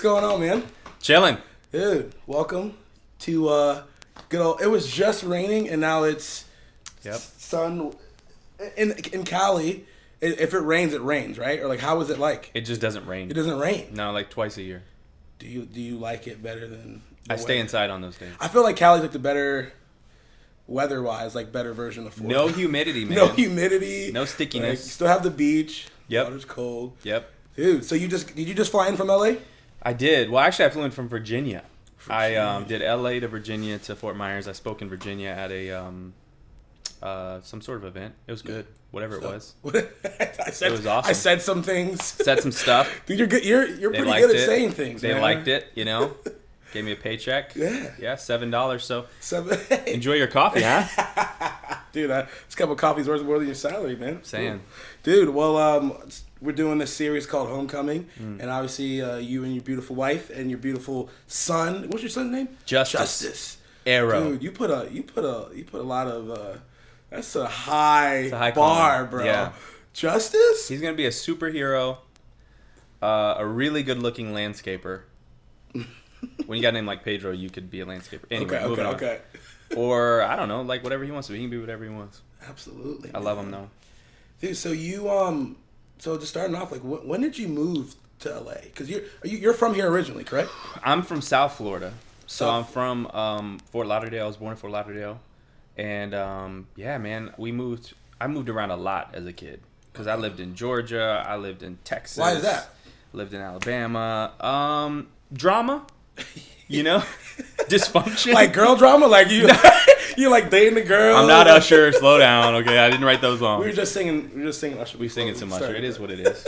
what's going on, man? Chilling. Dude, welcome to good old. It was just raining, and now it's sun in Cali. If it rains, right? Or like, how is it like? It just doesn't rain. It doesn't rain. No, like twice a year. Do you like it better than? I stay inside on those days. I feel like Cali's like the better weather-wise, like better version of Florida. No humidity, man. No humidity. No stickiness. Like, you still have the beach. Yep. Water's cold. Yep. Dude, so did you just fly in from LA? I did. Well, actually, I flew in from Virginia. I did LA to Virginia to Fort Myers. I spoke in Virginia at a some sort of event. It was good. Whatever it was. It was awesome. I said some things. Said some stuff. Dude, you're good. You're pretty good at saying things. They man. liked it. You know. Gave me a paycheck. Yeah. Yeah, $7. So $7. Enjoy your coffee, huh? Dude, this cup of coffee's worth more than your salary, man. I'm saying. Dude, well, we're doing this series called Homecoming, and obviously you and your beautiful wife and your beautiful son. What's your son's name? Justice. Arrow. Dude, you put a lot of. That's a high bar, bro. Yeah. Justice. He's gonna be a superhero. A really good-looking landscaper. When you got a name like Pedro, you could be a landscaper. Anyway, okay. Or, I don't know, like whatever he wants to be. He can be whatever he wants. Absolutely. I love him, though. Dude, so you, so just starting off, like, when did you move to LA? Because you're from here originally, correct? I'm from South Florida. So I'm from Fort Lauderdale. I was born in Fort Lauderdale. And, yeah, man, I moved around a lot as a kid. Because I lived in Georgia. I lived in Texas. Why is that? Lived in Alabama. Drama. You know, dysfunction. Like girl drama, like you like dating the girl. I'm not Usher. Slow down, okay? I didn't write those songs. We were just singing Usher. We singing some Usher. It is what it is.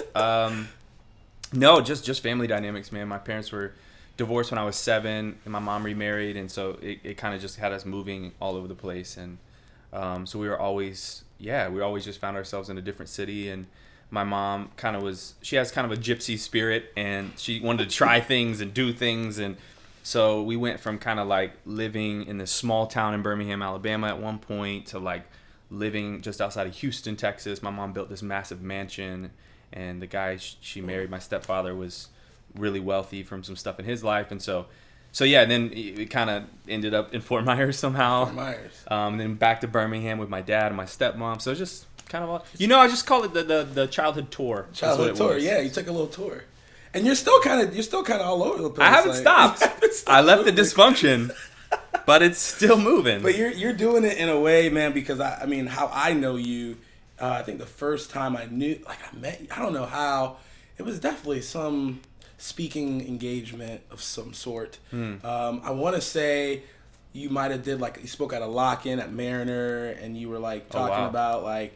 No, just family dynamics, man. My parents were divorced when I was 7, and my mom remarried, and so it kind of just had us moving all over the place, and so we always just found ourselves in a different city. And my mom she has kind of a gypsy spirit, and she wanted to try things and do things. And so we went from kind of like living in this small town in Birmingham, Alabama at one point to like living just outside of Houston, Texas. My mom built this massive mansion, and the guy she married, my stepfather, was really wealthy from some stuff in his life. And so yeah, and then it kind of ended up in Fort Myers somehow. Fort Myers. And then back to Birmingham with my dad and my stepmom. So just kind of, I just call it the childhood tour. Childhood tour, yeah. You took a little tour, and you're still kind of all over the place. I haven't stopped. I left the dysfunction, but it's still moving. But you're doing it in a way, man. Because I mean, how I know you, I think the first time I met you, I don't know how. It was definitely some speaking engagement of some sort. I want to say you might have you spoke at a lock-in at Mariner, and you were like talking about like.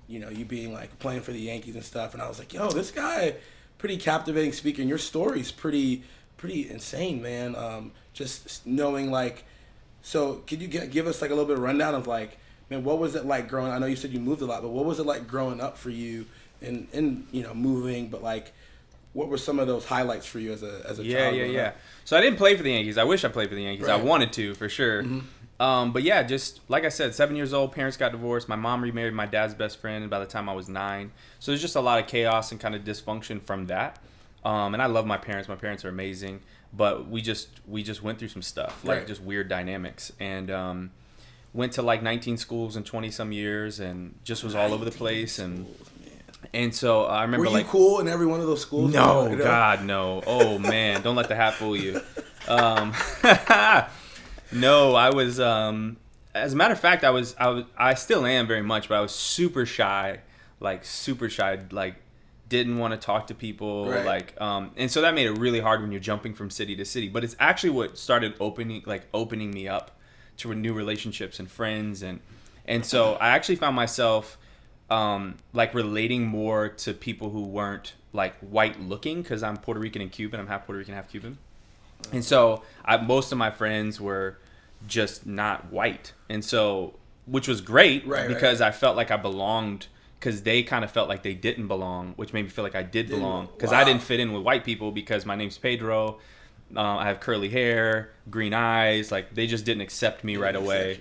You being like playing for the Yankees and stuff, and I was like, yo, this guy, pretty captivating speaker, and your story's pretty insane, man. Just knowing like, so could you give us like a little bit of rundown of like, man, what was it like growing? I know you said you moved a lot, but what was it like growing up for you and moving, but like, what were some of those highlights for you as a child? Yeah. So I didn't play for the Yankees. I wish I played for the Yankees. Right. I wanted to, for sure. Mm-hmm. But yeah, just like I said, 7 years old, parents got divorced. My mom remarried my dad's best friend by the time I was 9. So there's just a lot of chaos and kind of dysfunction from that. And I love my parents. My parents are amazing. But we just went through some stuff, like just weird dynamics. And went to like 19 schools in 20 some years, and just was all over the place. And so I remember, were you cool in every one of those schools? No, God, no. Oh man, don't let the hat fool you. No, I was. As a matter of fact, I still am very much, but I was super shy, like didn't want to talk to people, and so that made it really hard when you're jumping from city to city. But it's actually what started opening me up to new relationships and friends, and so I actually found myself relating more to people who weren't like white looking, because I'm Puerto Rican and Cuban. I'm half Puerto Rican, half Cuban. And so most of my friends were just not white. And so, which was great because I felt like I belonged, because they kind of felt like they didn't belong, which made me feel like I did belong, because I didn't fit in with white people because my name's Pedro. I have curly hair, green eyes. Like, they just didn't accept me right away.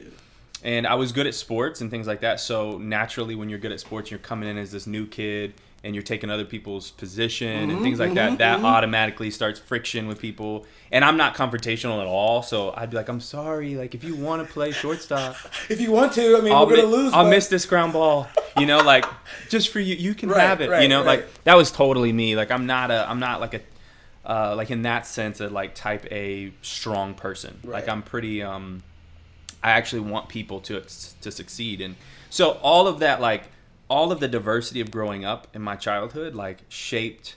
And I was good at sports and things like that. So naturally, when you're good at sports, you're coming in as this new kid. and you're taking other people's position and things like that, that automatically starts friction with people. And I'm not confrontational at all, so I'd be like, I'm sorry, like, if you want to play shortstop. If you want to, I mean, we're going to lose. I'll miss this ground ball, you know, like, just for you, you can have it, you know, like, that was totally me. Like, I'm not like a, like, in that sense, a, like, type A strong person. Like, I'm pretty, I actually want people to succeed. And so all of that, like, all of the diversity of growing up in my childhood, like, shaped,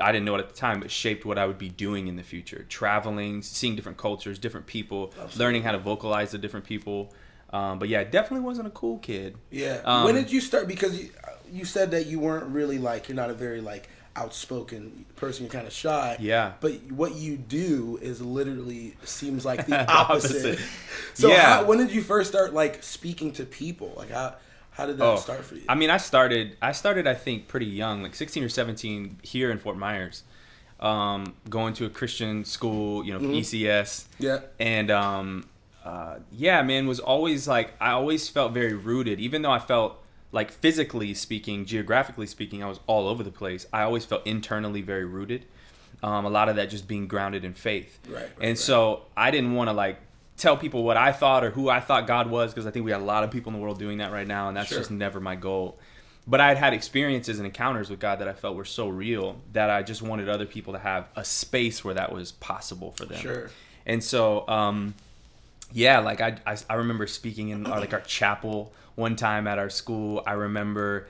I didn't know it at the time, but shaped what I would be doing in the future. Traveling, seeing different cultures, different people, learning how to vocalize to different people. But yeah, I definitely wasn't a cool kid. Yeah. When did you start? Because you said that you weren't really, like, you're not a very, like, outspoken person, you're kind of shy. Yeah. But what you do is literally seems like the opposite. So yeah. when did you first start, like, speaking to people? Like, how did that start for you? I mean, I started I think pretty young, like 16 or 17 here in Fort Myers, going to a Christian school, you know, ECS. Yeah. And yeah, man, was always like, I always felt very rooted, even though I felt like physically speaking, geographically speaking, I was all over the place. I always felt internally very rooted. A lot of that just being grounded in faith. Right. So I didn't want to, like, tell people what I thought or who I thought God was, because I think we got a lot of people in the world doing that right now, and that's just never my goal. But I had experiences and encounters with God that I felt were so real that I just wanted other people to have a space where that was possible for them. And so, yeah, like I remember speaking in our chapel one time at our school. I remember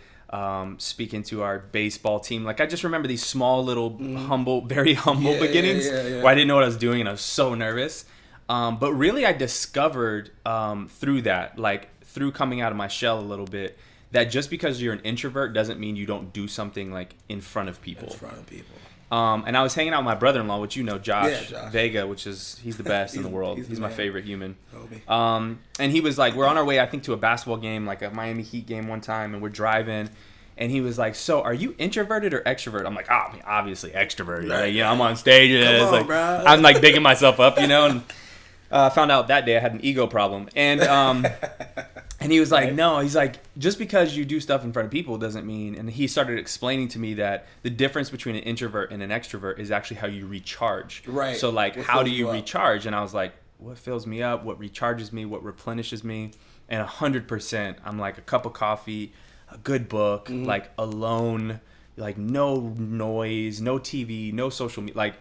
speaking to our baseball team. Like, I just remember these small little very humble beginnings where I didn't know what I was doing and I was so nervous. But really I discovered through that, like through coming out of my shell a little bit, that just because you're an introvert doesn't mean you don't do something like in front of people. And I was hanging out with my brother-in-law, which you know, Josh Vega, he's the best in the world. He's my favorite human. And he was like, we're on our way, I think, to a basketball game, like a Miami Heat game one time, and we're driving. And he was like, so are you introverted or extrovert? I'm like, I mean, obviously extroverted. Right. Like, you know, I'm on stages. Like, I'm like bigging myself up, you know. And found out that day I had an ego problem. And and he was like, no, he's like, just because you do stuff in front of people doesn't mean. And he started explaining to me that the difference between an introvert and an extrovert is actually how you recharge. Right. So, like, how do you recharge? And I was like, what fills me up? What recharges me? What replenishes me? And 100%, I'm like, a cup of coffee, a good book, like, alone, like, no noise, no TV, no social media, like,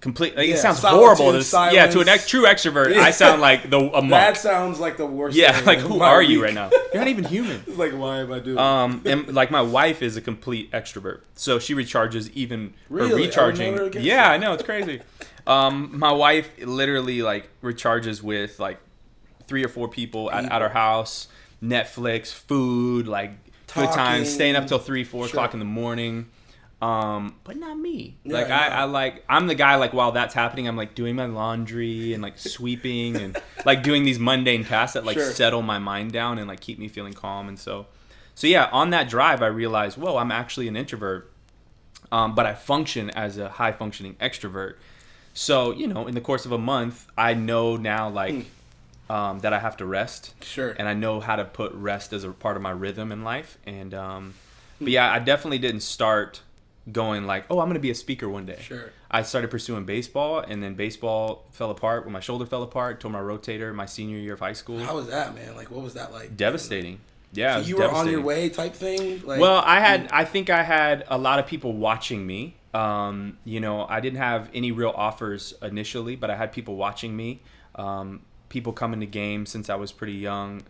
complete. Like, it sounds horrible. To a true extrovert, I sound like a monk. That sounds like the worst. Yeah, like, who are you right now? You're not even human. It's like, why am I doing? And like, my wife is a complete extrovert, so she recharges even. Really? Recharging. Yeah, I know, it's crazy. My wife literally, like, recharges with like 3 or 4 people at our house, Netflix, food, like, good times, staying up till 3, 4 o'clock in the morning. But not me. Like, I'm the guy, like, while that's happening, I'm like doing my laundry and like sweeping and like doing these mundane tasks that like settle my mind down and like keep me feeling calm. And so yeah, on that drive, I realized, whoa, I'm actually an introvert, but I function as a high functioning extrovert. So, you know, in the course of a month, I know now, like, that I have to rest. And I know how to put rest as a part of my rhythm in life. And, but yeah, I definitely didn't start going like, oh, I'm going to be a speaker one day. I started pursuing baseball, and then baseball fell apart when my shoulder fell apart, tore my rotator my senior year of high school. How was that, man? Like, what was that like? Devastating. Yeah. So you were on your way type thing? Like, well, I think I had a lot of people watching me. You know, I didn't have any real offers initially, but I had people watching me. People coming to games since I was pretty young.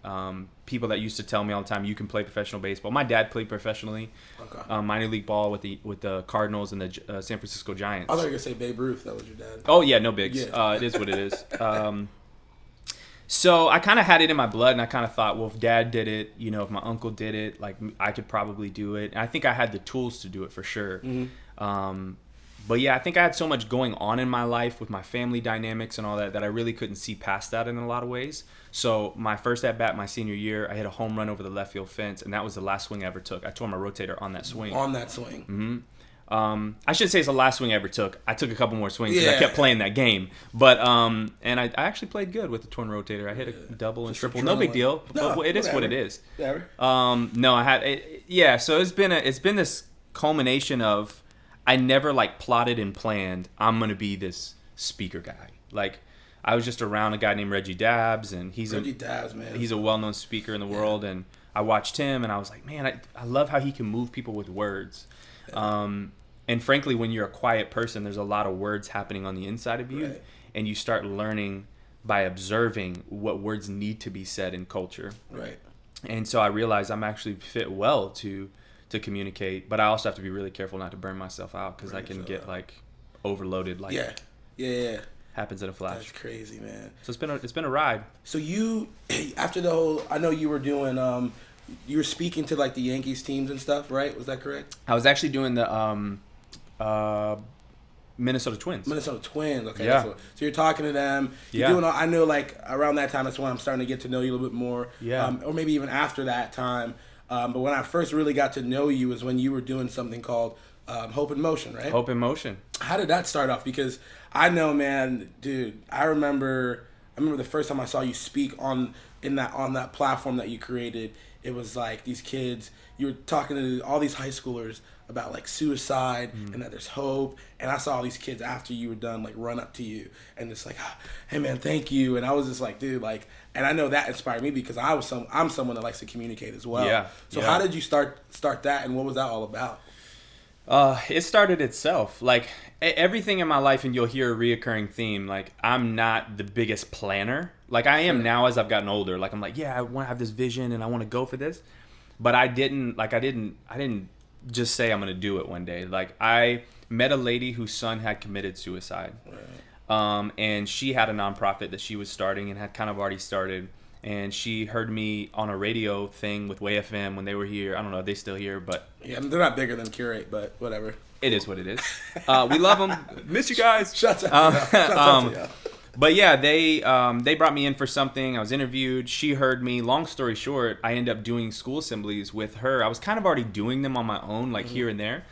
People that used to tell me all the time, you can play professional baseball. My dad played professionally, minor league ball with the Cardinals and the San Francisco Giants. I thought you were going to say Babe Ruth. That was your dad. Oh, yeah, no bigs. Yeah. It is what it is. So I kind of had it in my blood, and I kind of thought, well, if Dad did it, you know, if my uncle did it, like, I could probably do it. And I think I had the tools to do it for sure. But yeah, I think I had so much going on in my life with my family dynamics and all that I really couldn't see past that in a lot of ways. So my first at bat my senior year, I hit a home run over the left field fence, and that was the last swing I ever took. I tore my rotator on that swing. I shouldn't say it's the last swing I ever took. I took a couple more swings because I kept playing that game. But and I actually played good with the torn rotator. I hit a double and triple. No big deal. No, it is what it is. No, I had So it's been this culmination of I never like plotted and planned I'm gonna be this speaker guy. Like I was just around a guy named Reggie Dabbs, and he's a well-known speaker in the world, and I watched him and I was like, man, I love how he can move people with words. And frankly, when you're a quiet person, there's a lot of words happening on the inside of you, and you start learning by observing what words need to be said in culture. Right. And so I realized I'm actually fit well to communicate, but I also have to be really careful not to burn myself out because I can get like overloaded. Like happens in a flash. That's crazy, man. So it's been a ride. So you, after the whole, I know you were doing you were speaking to like the Yankees teams and stuff, right? Was that correct? I was actually doing the Minnesota Twins. Okay. Yeah. So you're talking to them. You're doing. I know like around that time, that's when I'm starting to get to know you a little bit more. Yeah. Or maybe even after that time. But when I first really got to know you was when you were doing something called Hope in Motion, right? Hope in Motion. How did that start off? Because I know, man, dude, I remember the first time I saw you speak on that platform that you created. It was like these kids, you were talking to all these high schoolers about like suicide and that there's hope. And I saw all these kids after you were done like run up to you and just like, hey man, thank you. And I was just like, dude, like, and I know that inspired me because I'm someone that likes to communicate as well. Yeah. So how did you start that, and what was that all about? It started itself. Like everything in my life, and you'll hear a reoccurring theme. Like I'm not the biggest planner. Like I am now as I've gotten older. Like I'm like, I want to have this vision and I want to go for this. But I didn't just say I'm going to do it one day. Like I met a lady whose son had committed suicide. Right. And she had a nonprofit that she was starting and had kind of already started. And she heard me on a radio thing with Way FM when they were here. I don't know if they're still here, but... Yeah, they're not bigger than Curate, but whatever. It is what it is. We love them. Miss you guys. Shut up. But yeah, they brought me in for something. I was interviewed. She heard me. Long story short, I ended up doing school assemblies with her. I was kind of already doing them on my own, like here and there.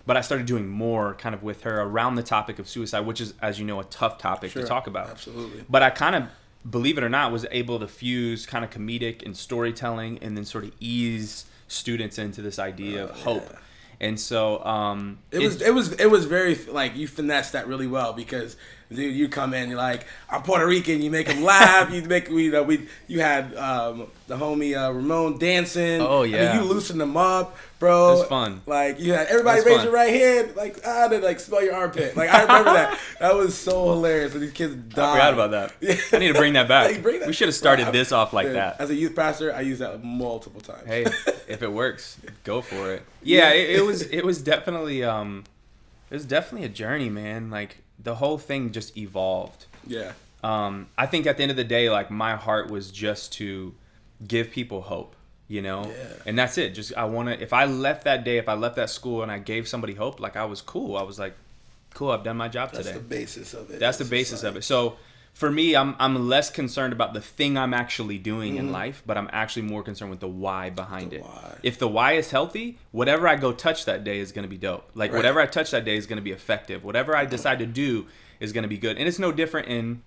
But I started doing more kind of with her around the topic of suicide, which is, as you know, a tough topic to talk about. Absolutely. But I kind of, believe it or not, was able to fuse kind of comedic and storytelling and then sort of ease students into this idea of hope. Yeah. And so it was very like you finessed that really well because dude, you come in, you're like, I'm Puerto Rican, you make them laugh, you had the homie Ramon dancing. Oh yeah, I mean, you loosened them up, bro. It was fun. Like you had everybody raise your right hand, like they like smell your armpit. Like I remember that. That was so hilarious. And these kids died. I forgot about that. Yeah. I need to bring that back. We should have started this off like that. As a youth pastor, I use that multiple times. Hey, if it works, go for it. Yeah, it was definitely a journey, man. Like the whole thing just evolved. Yeah. I think at the end of the day, like my heart was just to give people hope, you know? Yeah. And that's it. Just if I left that school and I gave somebody hope, like I was cool. I was like, cool, I've done my job today. That's the basis of it. That's the basis of it. So for me, I'm less concerned about the thing I'm actually doing in life, but I'm actually more concerned with the why behind it. Why. If the why is healthy, whatever I go touch that day is going to be dope. Like whatever I touch that day is going to be effective. Whatever I decide to do is going to be good. And it's no different in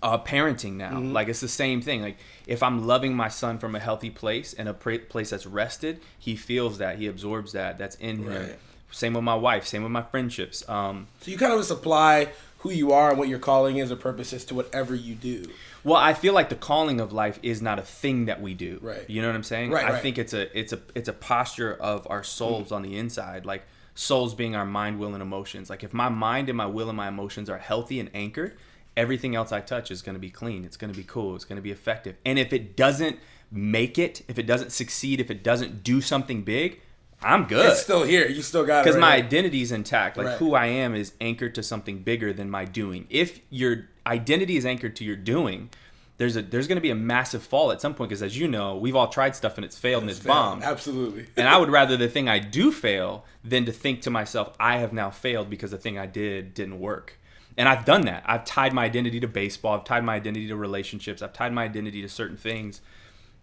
parenting now. Like it's the same thing. Like if I'm loving my son from a healthy place and a place that's rested, he feels that, he absorbs that's in him. Same with my wife, same with my friendships. So you kind of just apply who you are and what your calling is or purpose is to whatever you do. Well, I feel like the calling of life is not a thing that we do. Right. You know what I'm saying? I think it's a posture of our souls on the inside. Like souls being our mind, will, and emotions. Like if my mind and my will and my emotions are healthy and anchored, everything else I touch is going to be clean. It's going to be cool. It's going to be effective. And if it doesn't make it, if it doesn't succeed, if it doesn't do something big, I'm good. It's still here. You still got it. Because my identity is intact. Like who I am is anchored to something bigger than my doing. If your identity is anchored to your doing, there's going to be a massive fall at some point. Because as you know, we've all tried stuff and it's failed and it's bombed. Absolutely. And I would rather the thing I do fail than to think to myself, I have now failed because the thing I didn't work. And I've done that. I've tied my identity to baseball. I've tied my identity to relationships. I've tied my identity to certain things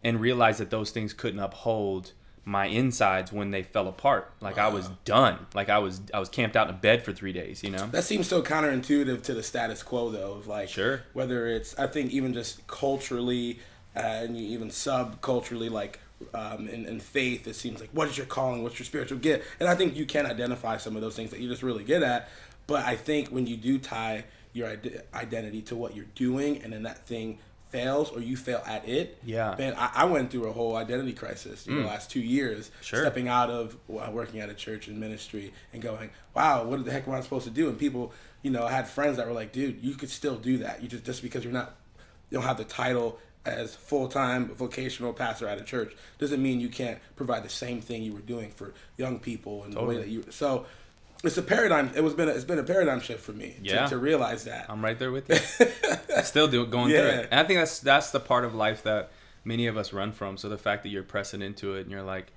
and realized that those things couldn't uphold my insides when they fell apart. Like I was done. Like I was camped out in bed for 3 days, you know? That seems so counterintuitive to the status quo though, of like, sure. Whether it's, I think even just culturally, and even subculturally, like, in faith, it seems like, what is your calling? What's your spiritual gift? And I think you can identify some of those things that you're just really good at. But I think when you do tie your identity to what you're doing, and then that thing fails or you fail at it, man, I went through a whole identity crisis in the last 2 years, stepping out of working at a church and ministry and going, wow, what the heck am I supposed to do? And people, I had friends that were like, dude, you could still do that. You just because you don't have the title as full-time vocational pastor at a church doesn't mean you can't provide the same thing you were doing for young people and the way that you. So it's a paradigm. It's been a paradigm shift for me to realize that. I'm right there with you. Still going through it, and I think that's the part of life that many of us run from. So the fact that you're pressing into it and you're like,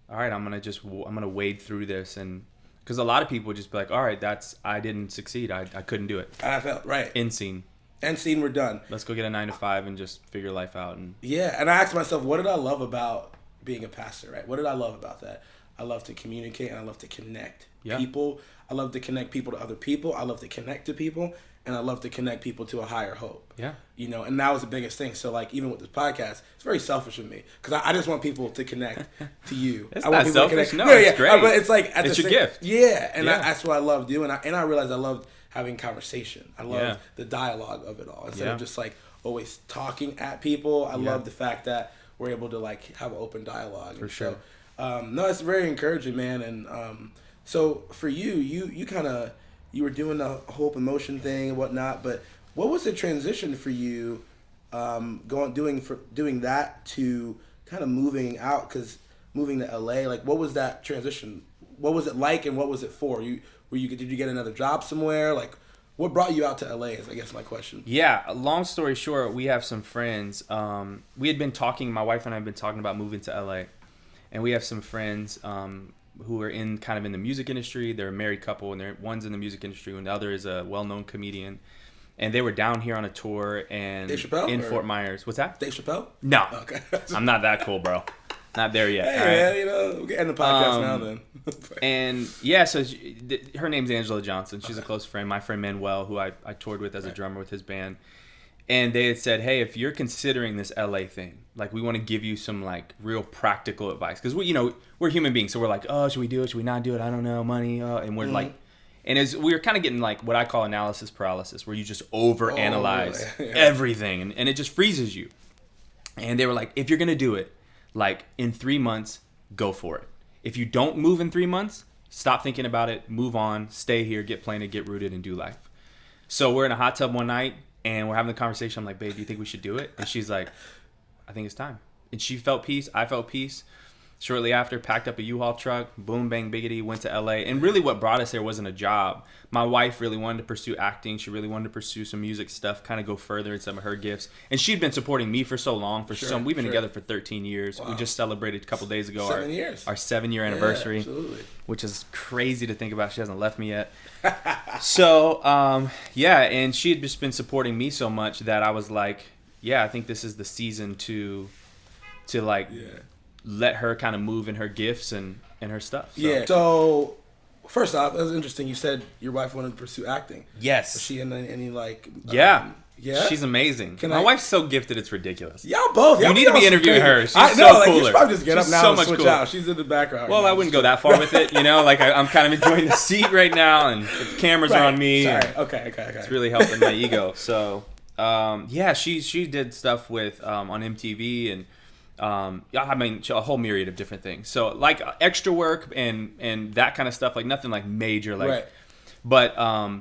all right, I'm gonna wade through this, and because a lot of people just be like, all right, I didn't succeed. I couldn't do it. I felt right. End scene. We're done. Let's go get a 9-to-5 and just figure life out. And and I asked myself, what did I love about being a pastor, right? What did I love about that? I love to communicate and I love to connect people. I love to connect people to other people. I love to connect to people, and I love to connect people to a higher hope. Yeah. And that was the biggest thing. So like even with this podcast, it's very selfish of me because I just want people to connect to you. It's I want not people selfish. To no, connect. it's great. But it's like it's your gift. Yeah, and that's what I love doing. And I realized I loved having conversation. I love the dialogue of it all instead of just like always talking at people. I love the fact that we're able to like have an open dialogue. For sure. So, no, it's very encouraging, man. And so for you kind of you were doing the hope emotion thing and whatnot. But what was the transition for you, doing that to kind of moving out? Because moving to LA, like what was that transition? What was it like, and what was it for? Did you get another job somewhere? Like, what brought you out to LA is, I guess, my question. Yeah, long story short, we have some friends. We had been talking, my wife and I have been talking about moving to LA. And we have some friends who are in the music industry. They're a married couple, and one's in the music industry, and the other is a well-known comedian. And they were down here on a tour and Dave Chappelle, in Fort Myers. What's that? Dave Chappelle? No. Okay. I'm not that cool, bro. Not there yet. Hey, man, we'll end the podcast now then. And so her name's Angela Johnson. She's a close friend. My friend Manuel, who I toured with as a drummer with his band. And they had said, hey, if you're considering this LA thing, like we want to give you some like real practical advice. Because we're human beings. So we're like, oh, should we do it? Should we not do it? I don't know, money. And we're like, and we were kind of getting like what I call analysis paralysis, where you just overanalyze everything. And it just freezes you. And they were like, if you're going to do it, like in 3 months, go for it. If you don't move in 3 months, stop thinking about it, move on, stay here, get planted, get rooted, and do life. So we're in a hot tub one night, and we're having a conversation. I'm like, babe, do you think we should do it? And she's like, I think it's time. And she felt peace. I felt peace. Shortly after, packed up a U-Haul truck, boom, bang, biggity, went to LA. And really what brought us there wasn't a job. My wife really wanted to pursue acting. She really wanted to pursue some music stuff, kind of go further in some of her gifts. And she'd been supporting me for so long. We've been together for 13 years. Wow. We just celebrated a couple days ago our 7-year anniversary, which is crazy to think about. She hasn't left me yet. So, and she had just been supporting me so much that I was like, I think this is the season to let her kind of move in her gifts and her stuff. So. So, first off, that was interesting. You said your wife wanted to pursue acting. Yes. Was she in any like? Yeah. She's amazing. My wife's so gifted, it's ridiculous. Y'all both. You need to be interviewing her. She's so cooler. You should probably just get up now so and much switch cooler. out. She's in the background. Well, I wouldn't go that far with it. Like I'm kind of enjoying the seat right now, and the cameras are on me. Sorry. Okay. It's really helping my ego. So, she did stuff with on MTV and. A whole myriad of different things. So like extra work and that kind of stuff, like nothing like major, but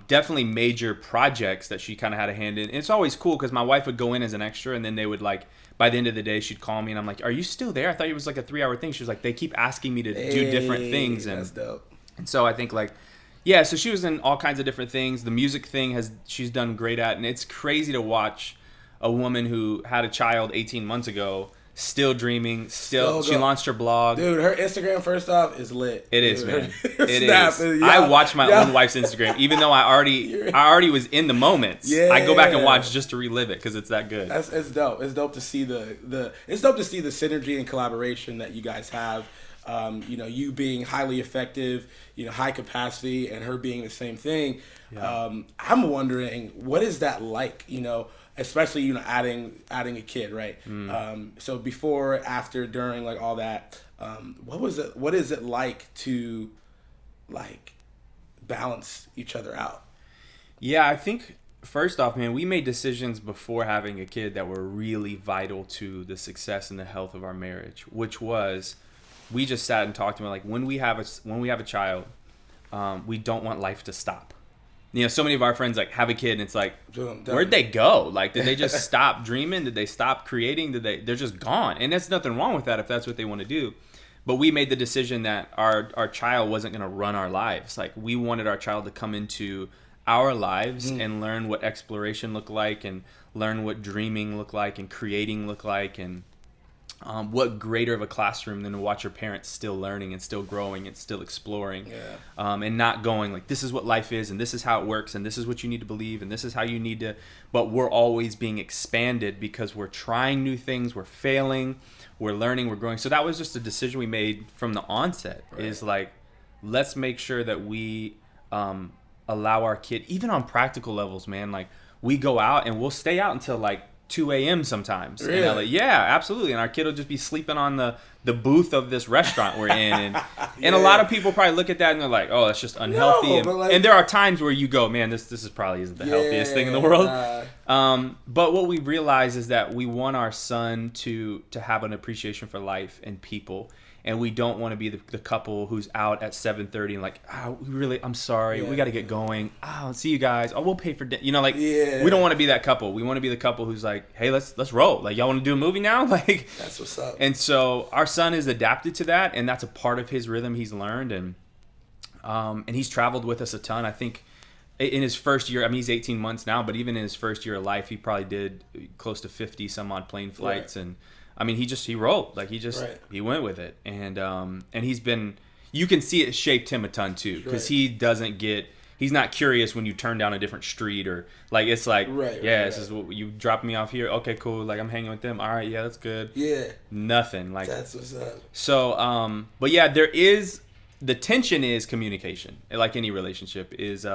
definitely major projects that she kind of had a hand in. And it's always cool because my wife would go in as an extra, and then they would like by the end of the day she'd call me and I'm like, "Are you still there? I thought it was like a 3-hour thing." She was like, "They keep asking me to do different things," and that's dope. And so I think so she was in all kinds of different things. The music thing she's done great at, and it's crazy to watch a woman who had a child 18 months ago. Still dreaming. She launched her blog. Dude, her Instagram, first off, is lit. It is, man. It is. I watch my own wife's Instagram, even though I already was in the moments. Yeah. I go back and watch just to relive it because it's that good. It's dope. It's dope to see the synergy and collaboration that you guys have. You being highly effective, high capacity, and her being the same thing. Yeah. I'm wondering, what is that like? Especially adding a kid, right? So before, after, during, like all that, what is it like to like balance each other out? Yeah, I think first off, man, we made decisions before having a kid that were really vital to the success and the health of our marriage, which was, we just sat and talked about, like, when we have a child, we don't want life to stop. So many of our friends like have a kid and it's like, where'd they go? Like, did they just stop dreaming? Did they stop creating? They're just gone. And there's nothing wrong with that if that's what they want to do. But we made the decision that our child wasn't going to run our lives. Like, we wanted our child to come into our lives and learn what exploration looked like, and learn what dreaming looked like, and creating looked like, and what greater of a classroom than to watch your parents still learning and still growing and still exploring, and not going like, this is what life is and this is how it works and this is what you need to believe and this is how you need to, but we're always being expanded because we're trying new things, we're failing, we're learning, we're growing. So that was just a decision we made from the onset, is like, let's make sure that we allow our kid, even on practical levels, man, like, we go out and we'll stay out until like 2 a.m. sometimes. Really? And yeah, absolutely. And our kid will just be sleeping on the booth of this restaurant we're in. And a lot of people probably look at that and they're like, oh, that's just unhealthy. No, and there are times where you go, man, this is probably isn't the healthiest thing in the world. But what we realize is that we want our son to have an appreciation for life and people. And we don't want to be the couple who's out at 7:30 and like, I'm sorry, we got to get going. I'll see you guys. Oh, we'll pay for dinner. We don't want to be that couple. We want to be the couple who's like, hey, let's roll. Like, y'all want to do a movie now? Like, that's what's up. And so our son is adapted to that, and that's a part of his rhythm he's learned, and he's traveled with us a ton. I think in his first year, I mean, he's 18 months now, but even in his first year of life, he probably did close to 50 some odd plane flights, and I mean, he rolled. Like, he went with it. And he's been, you can see it shaped him a ton too. Because he's not curious when you turn down a different street, or like, it's like, this is what you drop me off here. Okay, cool. Like, I'm hanging with them. All right. Yeah, that's good. Yeah. Nothing. Like, that's what's up. So, but yeah, the tension is communication. Like any relationship is,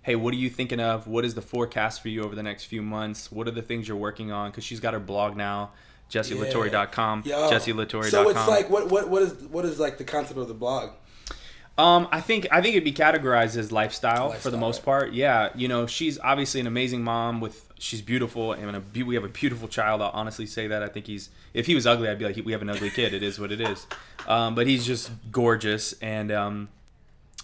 hey, what are you thinking of? What is the forecast for you over the next few months? What are the things you're working on? Because she's got her blog now. JesseLatorre.com. JesseLatorre.com. So it's like, what is like the concept of the blog? I think it'd be categorized as lifestyle for the most part. Yeah, she's obviously an amazing mom. She's beautiful, and we have a beautiful child. I'll honestly say that. I think if he was ugly, I'd be like, we have an ugly kid. It is what it is. But he's just gorgeous, and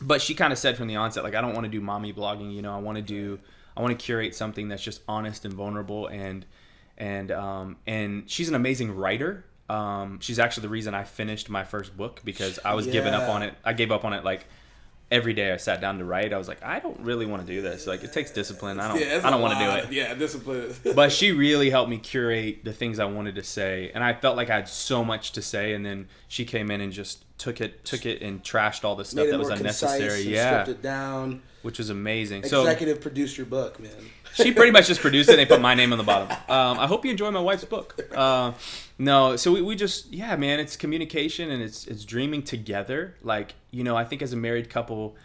but she kind of said from the onset, like, I don't want to do mommy blogging. I want to curate something that's just honest and vulnerable, and she's an amazing writer. She's actually the reason I finished my first book, because I was giving up on it. I gave up on it like every day I sat down to write. I was like, I don't really want to do this. Like, it takes discipline. I don't want to do it. Yeah, discipline. But she really helped me curate the things I wanted to say, and I felt like I had so much to say. And then she came in and just took it and trashed all the stuff that was unnecessary. Stripped it down, which was amazing. Executive produced your book, man. She pretty much just produced it and they put my name on the bottom. I hope you enjoy my wife's book. No, so we just, man, it's communication, and it's dreaming together. Like, I think as a married couple,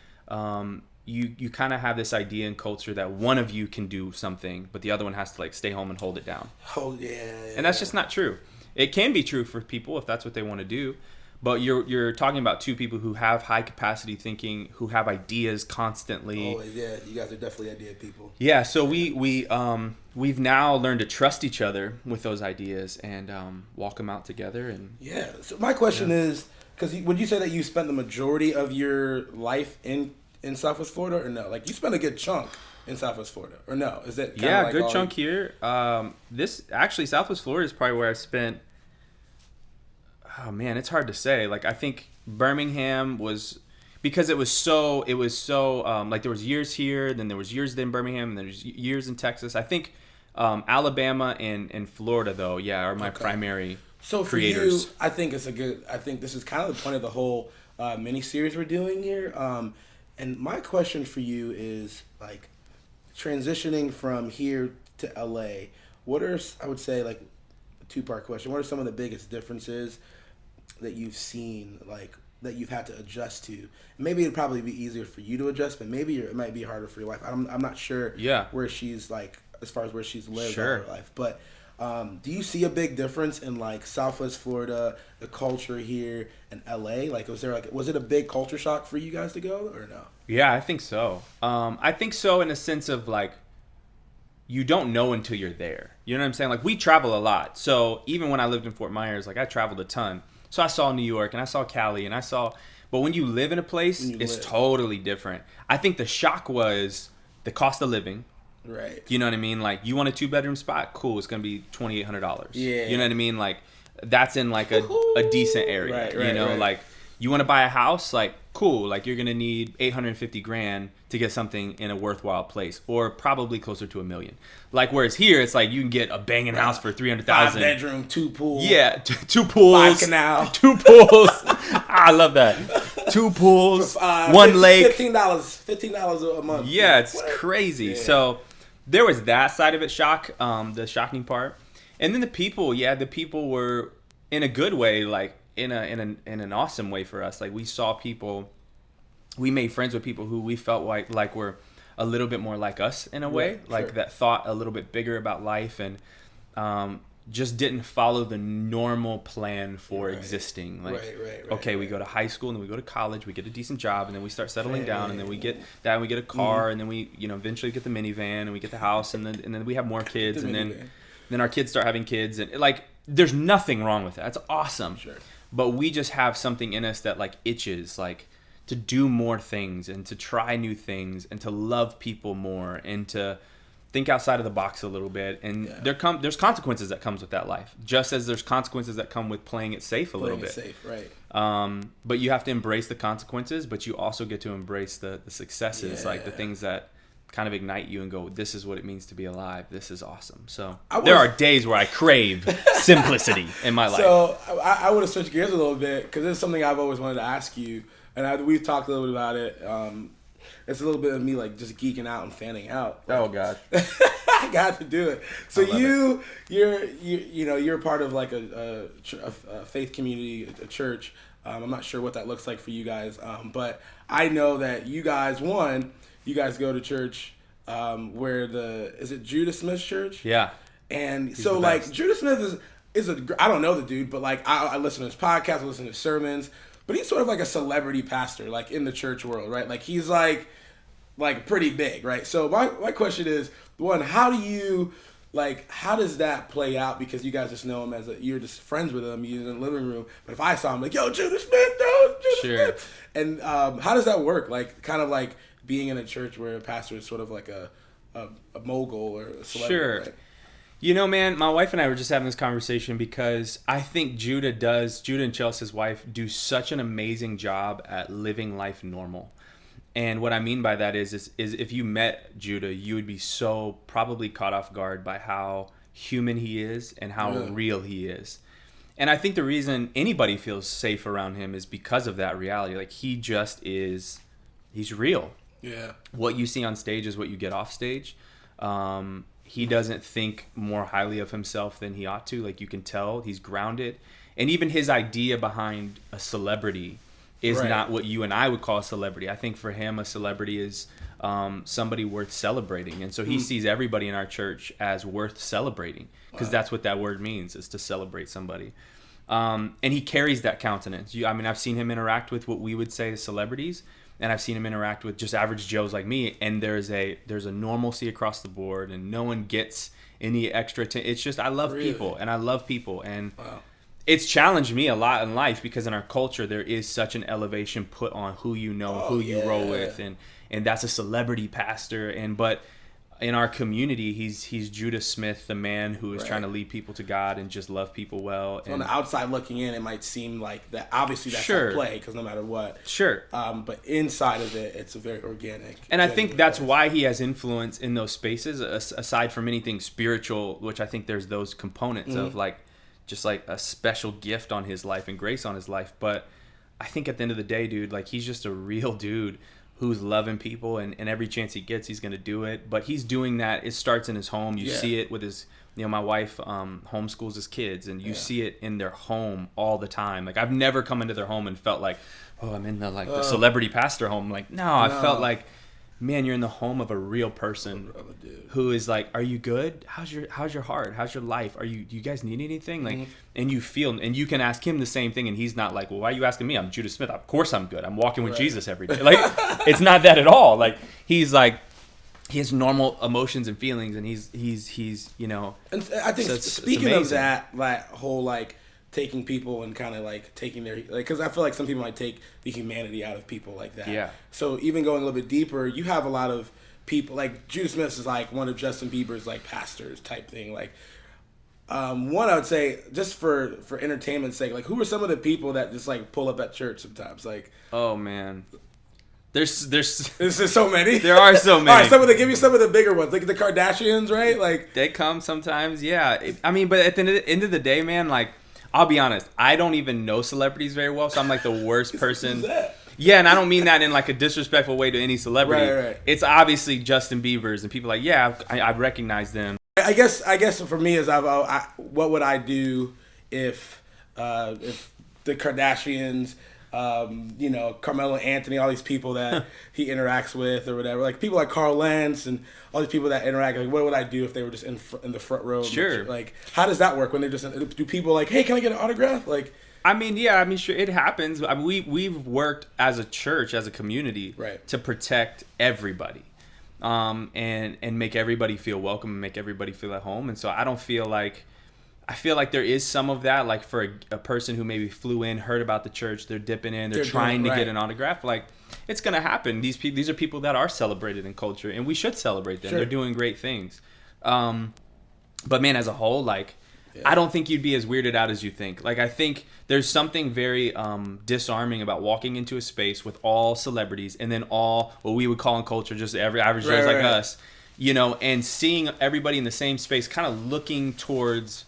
you kind of have this idea in culture that one of you can do something, but the other one has to like stay home and hold it down. And that's just not true. It can be true for people if that's what they want to do. But you're talking about two people who have high capacity thinking, who have ideas constantly. Oh yeah, you guys are definitely idea people. Yeah, so we've now learned to trust each other with those ideas and walk them out together. And so my question is, because would you say that you spent the majority of your life in Southwest Florida, or no? Like, you spent a good chunk in Southwest Florida, or no? Is that like good chunk here? Southwest Florida is probably where I spent. Oh man, it's hard to say. Like, I think Birmingham was, because it was so like, there was years here, then there was years in Birmingham, and then there's years in Texas. I think Alabama and Florida though, are my primary creators. So for you, I think this is kind of the point of the whole mini series we're doing here. And my question for you is, like, transitioning from here to LA, what are, I would say, like, a two-part question, what are some of the biggest differences that you've seen, like, that you've had to adjust to? Maybe it'd probably be easier for you to adjust, but maybe it might be harder for your wife. I'm not sure where she's, like, as far as where she's lived all her life. But do you see a big difference in, like, Southwest Florida, the culture here, and LA? Like, was it a big culture shock for you guys to go, or no? Yeah, I think so. I think so in a sense of, like, you don't know until you're there. You know what I'm saying? Like, we travel a lot. So even when I lived in Fort Myers, like, I traveled a ton. So I saw New York and I saw Cali and but when you live in a place, it's totally different. I think the shock was the cost of living. Right. You know what I mean? Like, you want a 2-bedroom spot? Cool. It's going to be $2,800. Yeah. You know what I mean? Like, that's in, like, a decent area. Right, you know, like, you want to buy a house? Like, cool. Like, you're going to need $850,000 to get something in a worthwhile place, or probably closer to $1 million. Like, whereas here, it's like you can get a banging house for $300,000. 5-bedroom, 2 pools. Yeah, 2 pools. 5 canal. 2 pools. I love that. 2 pools, 1 lake. $15 a month. Yeah, it's crazy. Yeah. So there was that side of it, the shocking part, and then the people were in a good way, like in an awesome way for us. Like, we saw people, we made friends with people who we felt like were a little bit more like us in a way, like that thought a little bit bigger about life, and just didn't follow the normal plan for existing. Like, okay, we go to high school and then we go to college, we get a decent job, and then we start settling down, and then we get that, and we get a car, and then we, eventually get the minivan, and we get the house, and then we have more kids, and then our kids start having kids, and, like, there's nothing wrong with that. That's awesome. Sure. But we just have something in us that, like, itches, like, to do more things and to try new things and to love people more and to think outside of the box a little bit. And there's consequences that comes with that life, just as there's consequences that come with playing it safe a little bit. But you have to embrace the consequences, but you also get to embrace the successes, like the things that kind of ignite you and go, this is what it means to be alive. This is awesome. So there are days where I crave simplicity in my life. So I would have switched gears a little bit, because it's something I've always wanted to ask you, and we've talked a little bit about it. It's a little bit of me, like, just geeking out and fanning out. Like, oh God, I got to do it. So you're part of, like, a faith community, a church. I'm not sure what that looks like for you guys, but I know that you guys go to church where is it Judah Smith's church? Yeah. And he's so, like, Judah Smith is I don't know the dude, but, like, I listen to his podcast, I listen to his sermons, but he's sort of like a celebrity pastor, like, in the church world, right? Like, he's like pretty big, right? So my question is, one, how does that play out? Because you guys just know him you're just friends with him, you're in the living room. But if I saw him, like, yo, Judah Smith, Smith. And how does that work? Like, kind of like being in a church where a pastor is sort of like a mogul or a celebrity. Sure. Right? You know, man, my wife and I were just having this conversation because I think Judah and Chelsea's wife do such an amazing job at living life normal. And what I mean by that is if you met Judah, you would be so probably caught off guard by how human he is and how real he is. And I think the reason anybody feels safe around him is because of that reality. Like, he just is, he's real. Yeah. What you see on stage is what you get off stage. He doesn't think more highly of himself than he ought to. Like, you can tell he's grounded. And even his idea behind a celebrity is not what you and I would call a celebrity. I think for him, a celebrity is somebody worth celebrating. And so he sees everybody in our church as worth celebrating, because that's what that word means, is to celebrate somebody. And he carries that countenance. I've seen him interact with what we would say as celebrities, and I've seen him interact with just average Joes like me, and there's a normalcy across the board, and no one gets any extra. It's just, I love people, and I love people, and it's challenged me a lot in life, because in our culture there is such an elevation put on who you know, who you roll with, and that's a celebrity pastor, but in our community, he's Judah Smith, the man who is trying to lead people to God and just love people well. So on the outside looking in, it might seem like that. Obviously, that's a play, because no matter what. Sure. But inside of it, it's a very organic. And I think that's why he has influence in those spaces, aside from anything spiritual, which I think there's those components of, like, just like a special gift on his life and grace on his life. But I think at the end of the day, dude, like, he's just a real dude who's loving people, and every chance he gets, he's going to do it. But he's doing that. It starts in his home. You see it with his, my wife homeschools his kids, and you see it in their home all the time. Like, I've never come into their home and felt like, oh, I'm in the celebrity pastor home. Like, no, I felt like, man, you're in the home of a real person who is like, are you good? How's your heart? How's your life? Do you guys need anything? Like, and you feel, and you can ask him the same thing, and he's not like, well, why are you asking me? I'm Judah Smith. Of course I'm good. I'm walking with Jesus every day. Like, it's not that at all. Like, he's like, he has normal emotions and feelings, and he's And I think speaking of that whole like taking people and kind of like taking their, like, because I feel like some people might take the humanity out of people like that. Yeah. So even going a little bit deeper, you have a lot of people like Judah Smith is like one of Justin Bieber's like pastors type thing. Like, one I would say just for entertainment's sake, like who are some of the people that just like pull up at church sometimes? Like, oh man, there's so many. There are so many. All right, give me some of the bigger ones, like the Kardashians, right? Like they come sometimes, yeah. I mean, but at the end of the day, man, like, I'll be honest, I don't even know celebrities very well, so I'm like the worst person. Who's that? Yeah, and I don't mean that in like a disrespectful way to any celebrity. Right. It's obviously Justin Bieber's, and people are like, yeah, I recognize them. I guess for me is what would I do if the Kardashians, Carmelo Anthony, all these people that he interacts with or whatever, like people like Carl Lentz and all these people that interact. Like, what would I do if they were just in the front row? Sure. Like, how does that work when they're just? Do people like, hey, can I get an autograph? Like, sure, it happens. I mean, we've worked as a church, as a community, right, to protect everybody, and make everybody feel welcome and make everybody feel at home. And so I feel like there is some of that, like for a person who maybe flew in, heard about the church, they're dipping in, they're trying to get an autograph. Like, it's gonna happen. These are people that are celebrated in culture, and we should celebrate them. Sure. They're doing great things. But man, as a whole, like, I don't think you'd be as weirded out as you think. Like, I think there's something very disarming about walking into a space with all celebrities and then all what we would call in culture just every average Joe's like us, and seeing everybody in the same space, kind of looking towards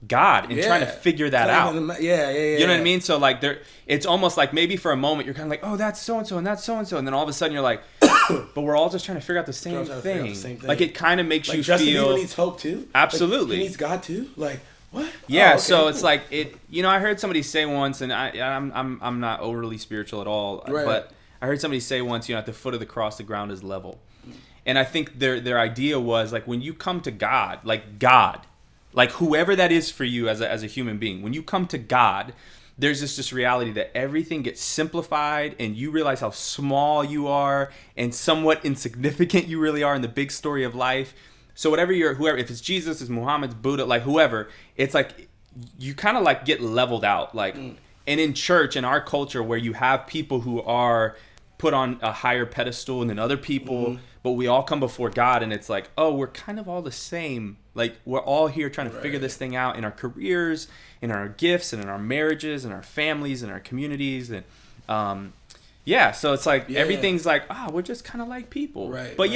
God and trying to figure that out. Yeah. You know what I mean? So like it's almost like maybe for a moment you're kind of like, oh, that's so and so and that's so and so, and then all of a sudden you're like, but we're all just trying to figure out the same thing. Like, it kind of makes you Justin feel. Bieber needs hope too. Absolutely, like, he needs God too. Like, what? Yeah. So it's like it. I heard somebody say once, and I'm not overly spiritual at all, but I heard somebody say once, at the foot of the cross, the ground is level, and I think their idea was like, when you come to God, like whoever that is for you as a human being, when you come to God, there's this reality that everything gets simplified, and you realize how small you are and somewhat insignificant you really are in the big story of life. So whoever, if it's Jesus, it's Muhammad, it's Buddha, like whoever, it's like you kind of like get leveled out. Like, and in church, in our culture, where you have people who are put on a higher pedestal than other people, but we all come before God, and it's like, oh, we're kind of all the same. Like, we're all here trying to figure this thing out in our careers, in our gifts, and in our marriages, and our families, and our communities, and so it's like everything's like, we're just kind of like people. But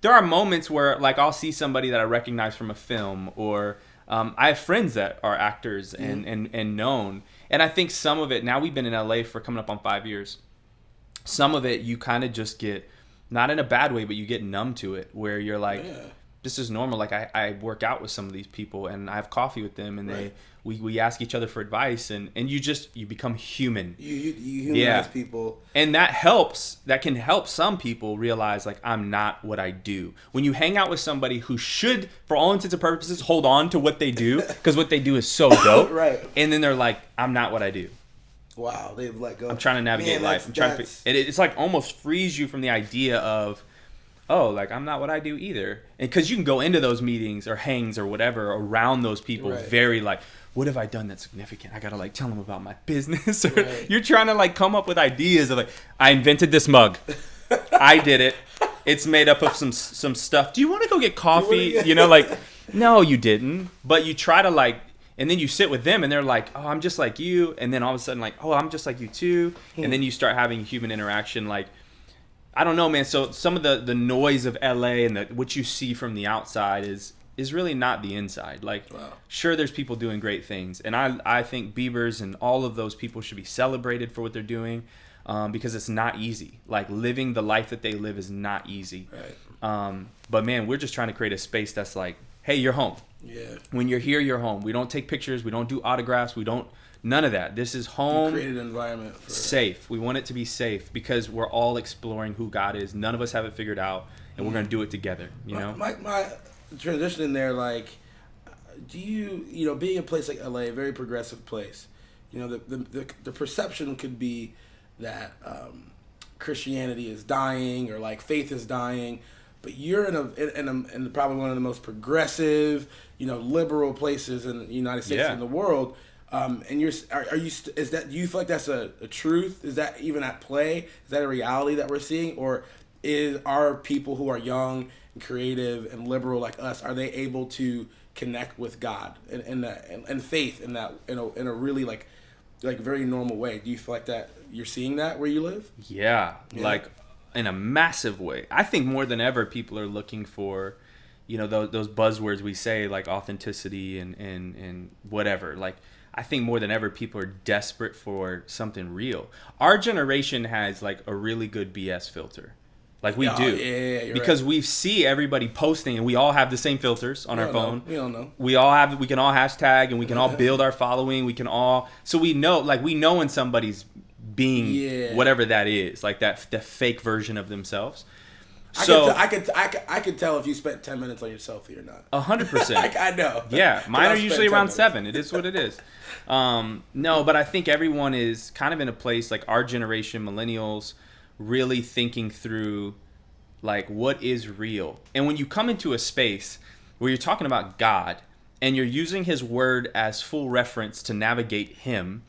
there are moments where, like, I'll see somebody that I recognize from a film, or I have friends that are actors and known, and I think some of it, now we've been in LA for coming up on 5 years, some of it you kind of just get, not in a bad way, but you get numb to it, where you're like, this is normal. Like, I work out with some of these people, and I have coffee with them, and we ask each other for advice, and you become human. You humanize people. And that can help some people realize, like, I'm not what I do. When you hang out with somebody who should, for all intents and purposes, hold on to what they do, because what they do is so dope. And then they're like, I'm not what I do. Wow, they've let go. I'm trying to navigate life. I'm trying to. It's like almost frees you from the idea of, oh, like, I'm not what I do either. And because you can go into those meetings or hangs or whatever around those people very like, what have I done that's significant? I gotta like tell them about my business. Or you're trying to like come up with ideas of like, I invented this mug. I did it. It's made up of some stuff. Do you want to go get coffee? Like, no, you didn't. But you try to like. And then you sit with them, and they're like, oh, I'm just like you. And then all of a sudden, like, oh, I'm just like you too. And then you start having human interaction. Like, I don't know, man. So some of the noise of LA and what you see from the outside is really not the inside. Like, sure, there's people doing great things. And I think Bieber's and all of those people should be celebrated for what they're doing. because it's not easy. Like living the life that they live is not easy. Right. But man, we're just trying to create a space that's like, hey, you're home. Yeah. When you're here, you're home. We don't take pictures. We don't do autographs. We don't. None of that. This is home. You created an environment for safe. We want it to be safe because we're all exploring who God is. None of us have it figured out, and we're gonna do it together. You know. My transition in there, like, do you being a place like LA, a very progressive place, the perception could be that Christianity is dying or like faith is dying, but you're in probably one of the most progressive, liberal places in the United States and in the world. And do you feel like that's a truth? Is that even at play? Is that a reality that we're seeing, or are people who are young and creative and liberal like us, are they able to connect with God and faith in a really like very normal way? Do you feel like that you're seeing that where you live? Yeah, like in a massive way. I think more than ever people are looking for, those buzzwords we say like authenticity and whatever. Like I think more than ever people are desperate for something real. Our generation has like a really good BS filter. Like we do. Yeah, because right. We see everybody posting and we all have the same filters on our phone. We all know. We can all hashtag and we can all build our following. So we know when somebody's being whatever that is, like the fake version of themselves. I could tell if you spent 10 minutes on your selfie or not. 100%. I know. Yeah, mine are usually around 7. It is what it is. No, but I think everyone is kind of in a place like our generation, millennials, really thinking through like what is real. And when you come into a space where you're talking about God and you're using his word as full reference to navigate him,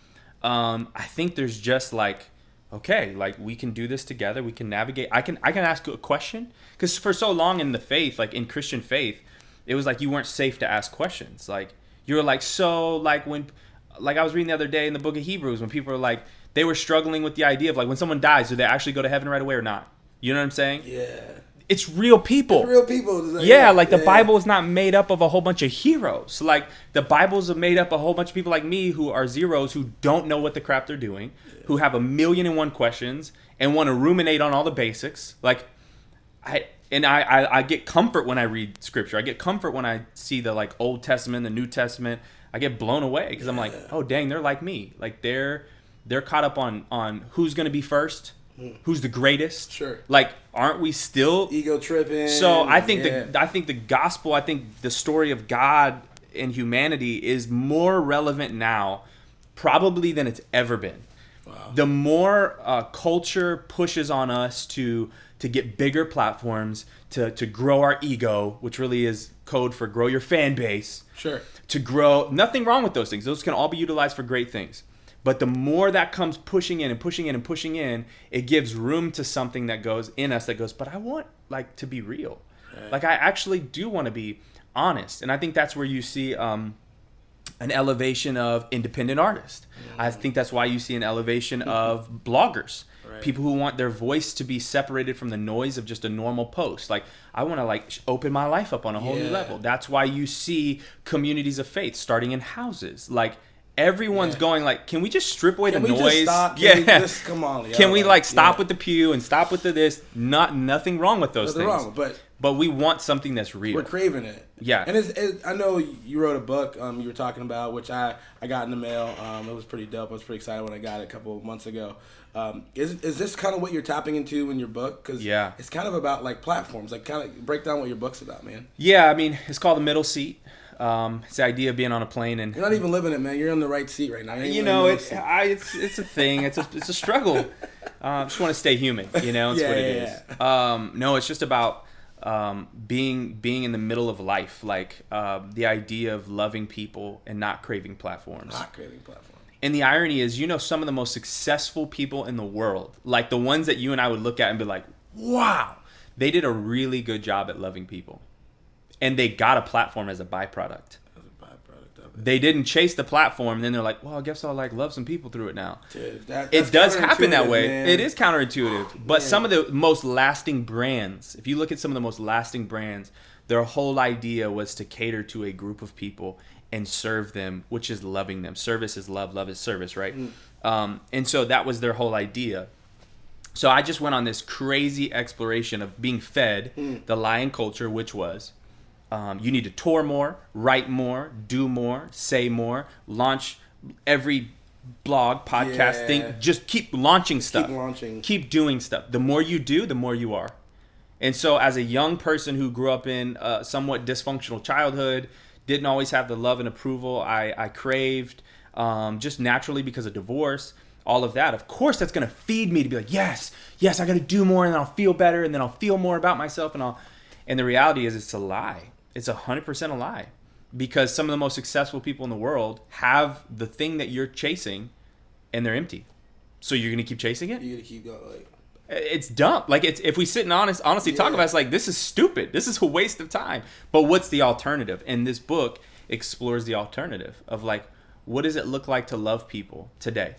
I think there's just like, okay, like we can do this together. We can navigate. I can ask a question, because for so long in the faith, like in Christian faith, it was like you weren't safe to ask questions. Like you were like, so like when, like I was reading the other day in the book of Hebrews when people were like, they were struggling with the idea of like when someone dies, do they actually go to heaven right away or not? You know what I'm saying? Yeah. It's real people. It's real people. The Bible is not made up of a whole bunch of heroes. Like the Bible's made up of a whole bunch of people like me who are zeros, who don't know what the crap they're doing, who have 1,000,001 questions and want to ruminate on all the basics. Like I get comfort when I read scripture. I get comfort when I see the like Old Testament, the New Testament. I get blown away because I'm like, oh dang, they're like me. Like they're caught up on who's going to be first, who's the greatest. Sure. Like, aren't we still ego tripping? So I think the gospel, I think the story of God and humanity is more relevant now, probably than it's ever been. Wow. The more culture pushes on us to get bigger platforms, to grow our ego, which really is code for grow your fan base. Sure. To grow, nothing wrong with those things. Those can all be utilized for great things. But the more that comes pushing in and pushing in and pushing in, it gives room to something that goes in us that goes, but I want like to be real. Right. Like I actually do want to be honest. And I think that's where you see an elevation of independent artists. I think that's why you see an elevation of bloggers. Right. People who want their voice to be separated from the noise of just a normal post. Like, I want to like open my life up on a whole new level. That's why you see communities of faith starting in houses. Like, everyone's going like, can we just strip away the noise? Just stop? Come on. Can we like stop with the pew and stop with the this? Nothing wrong with those things. But we want something that's real. We're craving it. Yeah. And I know you wrote a book you were talking about, which I got in the mail. It was pretty dope. I was pretty excited when I got it a couple of months ago. Is this kind of what you're tapping into in your book? Because it's kind of about like platforms. Like, kind of break down what your book's about, man. Yeah, I mean, it's called The Middle Seat. It's the idea of being on a plane and you're not even living it, man. You're in the right seat right now. It's a thing. It's a struggle. Just want to stay human. That's what it is. No, it's just about being in the middle of life, like the idea of loving people and not craving platforms. And the irony is, some of the most successful people in the world, like the ones that you and I would look at and be like, wow, they did a really good job at loving people. And they got a platform as a byproduct. They didn't chase the platform, and then they're like, well, I guess I'll like love some people through it now. Dude, it does happen that way. Man. It is counterintuitive. But some of the most lasting brands, if you look at some of the most lasting brands, their whole idea was to cater to a group of people and serve them, which is loving them. Service is love, love is service, right? And so that was their whole idea. So I just went on this crazy exploration of being fed the Lion culture, which was you need to tour more, write more, do more, say more, launch every blog, podcast thing. Just keep launching stuff. Keep launching. Keep doing stuff. The more you do, the more you are. And so as a young person who grew up in a somewhat dysfunctional childhood, didn't always have the love and approval I craved, just naturally because of divorce, all of that, of course that's going to feed me to be like, yes, I got to do more, and then I'll feel better, and then I'll feel more about myself, and the reality is it's a lie. It's 100% a lie, because some of the most successful people in the world have the thing that you're chasing and they're empty. So you're going to keep chasing it? You're going to keep going. Like, it's dumb. Like, it's, if we sit and honestly talk about it, it's like, this is stupid. This is a waste of time. But what's the alternative? And this book explores the alternative of, like, what does it look like to love people today?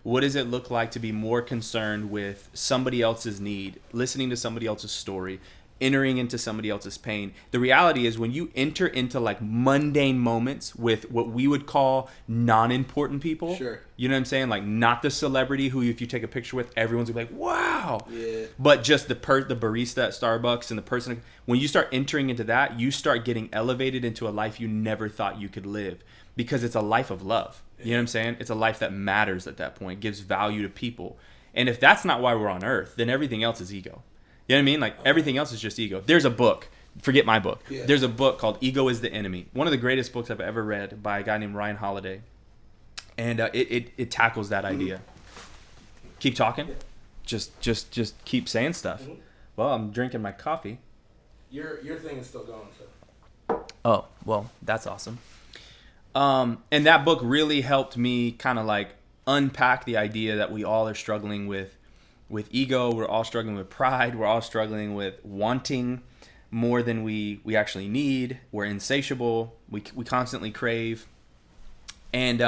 What does it look like to be more concerned with somebody else's need, listening to somebody else's story, entering into somebody else's pain? The reality is, when you enter into like mundane moments with what we would call non-important people, sure, you know what I'm saying? Like, not the celebrity who, if you take a picture with, everyone's gonna be like, wow. Yeah. But just the barista at Starbucks and the person, when you start entering into that, you start getting elevated into a life you never thought you could live, because it's a life of love. You know what I'm saying? It's a life that matters at that point, gives value to people. And if that's not why we're on earth, then everything else is ego. You know what I mean? Like, everything else is just ego. There's a book. Forget my book. Yeah. There's a book called Ego is the Enemy. One of the greatest books I've ever read, by a guy named Ryan Holiday. And it tackles that idea. Keep talking. Yeah. Just keep saying stuff. Mm-hmm. Well, I'm drinking my coffee. Your thing is still going, so. Oh, well, that's awesome. And that book really helped me kind of like unpack the idea that we all are struggling with ego. We're all struggling with pride. We're all struggling with wanting more than we actually need. We're insatiable. We constantly crave. And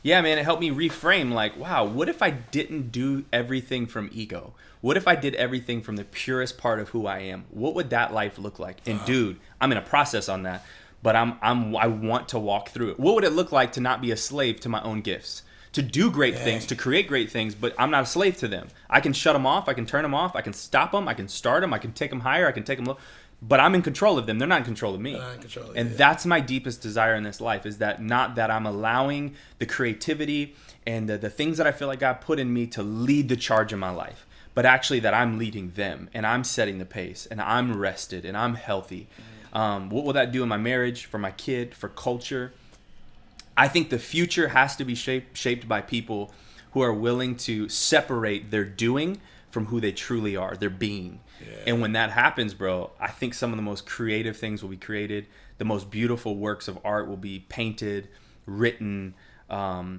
yeah, man, it helped me reframe, like, wow, what if I didn't do everything from ego? What if I did everything from the purest part of who I am? What would that life look like? And dude, I'm in a process on that. But I want to walk through it. What would it look like to not be a slave to my own gifts? To do great things, to create great things, but I'm not a slave to them. I can shut them off. I can turn them off. I can stop them. I can start them. I can take them higher. I can take them low. But I'm in control of them. They're not in control of me. They're not in control of and that's my deepest desire in this life, is that not that I'm allowing the creativity and the things that I feel like God put in me to lead the charge in my life, but actually that I'm leading them, and I'm setting the pace, and I'm rested, and I'm healthy. What will that do in my marriage, for my kid, for culture? I think the future has to be shaped by people who are willing to separate their doing from who they truly are, their being. Yeah. And when that happens, bro, I think some of the most creative things will be created. The most beautiful works of art will be painted, written,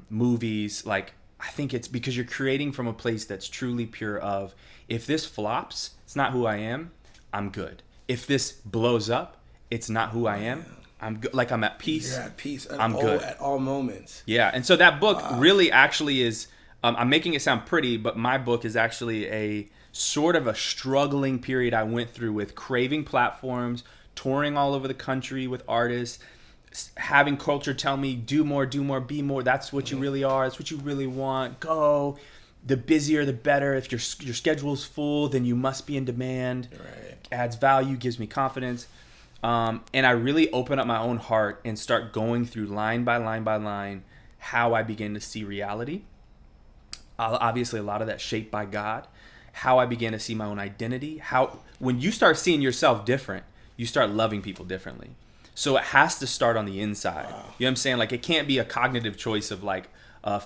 movies. Like, I think it's because you're creating from a place that's truly pure of, if this flops, it's not who I am, I'm good. If this blows up, it's not who I am. I'm good. Like, I'm at peace. You're at peace. I'm good at all moments. Yeah. And so that book really actually is, I'm making it sound pretty, but my book is actually a sort of a struggling period I went through with craving platforms, touring all over the country with artists, having culture tell me, do more, be more. That's what you really are. That's what you really want. Go. The busier, the better. If your schedule's full, then you must be in demand. Right. Adds value, gives me confidence. And I really open up my own heart and start going through line by line by line how I begin to see reality. Obviously, a lot of that shaped by God. How I began to see my own identity. How, when you start seeing yourself different, you start loving people differently. So it has to start on the inside. Wow. You know what I'm saying? Like, it can't be a cognitive choice of like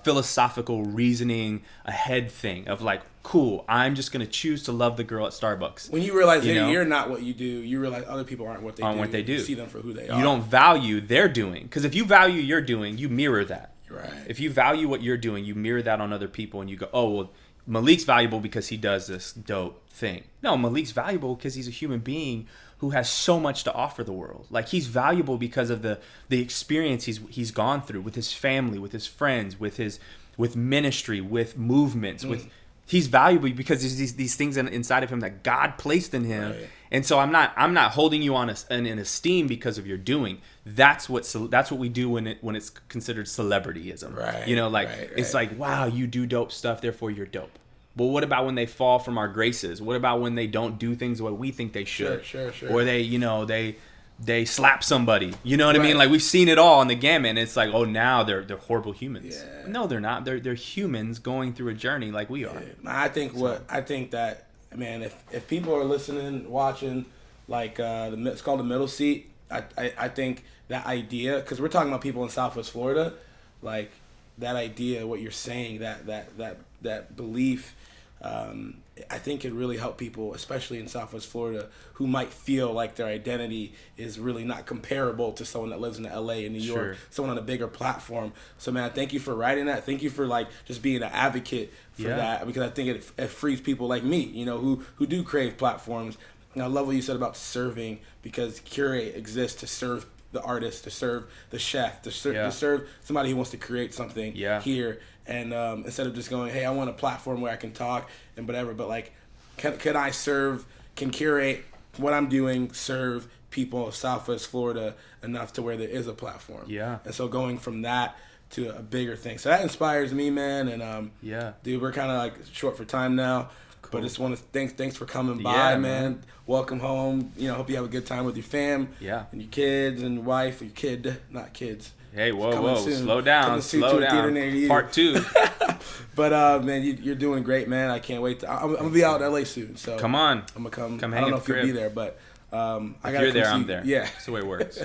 philosophical reasoning, a head thing of like, cool, I'm just going to choose to love the girl at Starbucks. When you realize you're not what you do, you realize other people aren't what they do. You see them for who they are. You don't value their doing. Because if you value your doing, you mirror that. Right. If you value what you're doing, you mirror that on other people, and you go, oh, well, Malik's valuable because he does this dope thing. No, Malik's valuable because he's a human being who has so much to offer the world. Like, he's valuable because of the experience he's gone through with his family, with his friends, with ministry, with movements, he's valuable because there's these things inside of him that God placed in him. Right. And so I'm not holding you in esteem because of your doing. That's what we do when it's considered celebrityism. Right. You know, like, it's like, wow, you do dope stuff, therefore you're dope. But what about when they fall from our graces? What about when they don't do things the way we think they should? Sure. Or they slap somebody. You know what I mean? Like, we've seen it all in the gamut. And it's like, oh, now they're horrible humans. Yeah. No, they're not. They're humans going through a journey like we are. I think that, man, if people are listening, watching, like it's called the middle seat. I think that idea, because we're talking about people in Southwest Florida, like that idea, what you're saying, that belief, I think could really help people, especially in Southwest Florida, who might feel like their identity is really not comparable to someone that lives in LA and New York, someone on a bigger platform. So, man, thank you for writing that. Thank you for like just being an advocate for that, because I think it frees people like me, you know, who do crave platforms. And I love what you said about serving, because Curate exists to serve the artist, to serve the chef, to serve somebody who wants to create something here. And instead of just going, hey, I want a platform where I can talk and whatever, but like, can Curate, what I'm doing, serve people of Southwest Florida enough to where there is a platform. Yeah. And so going from that to a bigger thing. So that inspires me, man. And dude, we're kind of like short for time now. Cool. But I just want to thanks for coming by, man. Welcome home. You know, hope you have a good time with your fam. Yeah. And your kids and your wife, or your kid, not kids. Hey, whoa, slow down. Part 2. But man, you're doing great, man. I can't wait. I'm gonna be out in LA soon, so come on. I'm gonna come. Come I don't know if you'll be there, but if you're there, I'm there. Yeah, that's the way it works.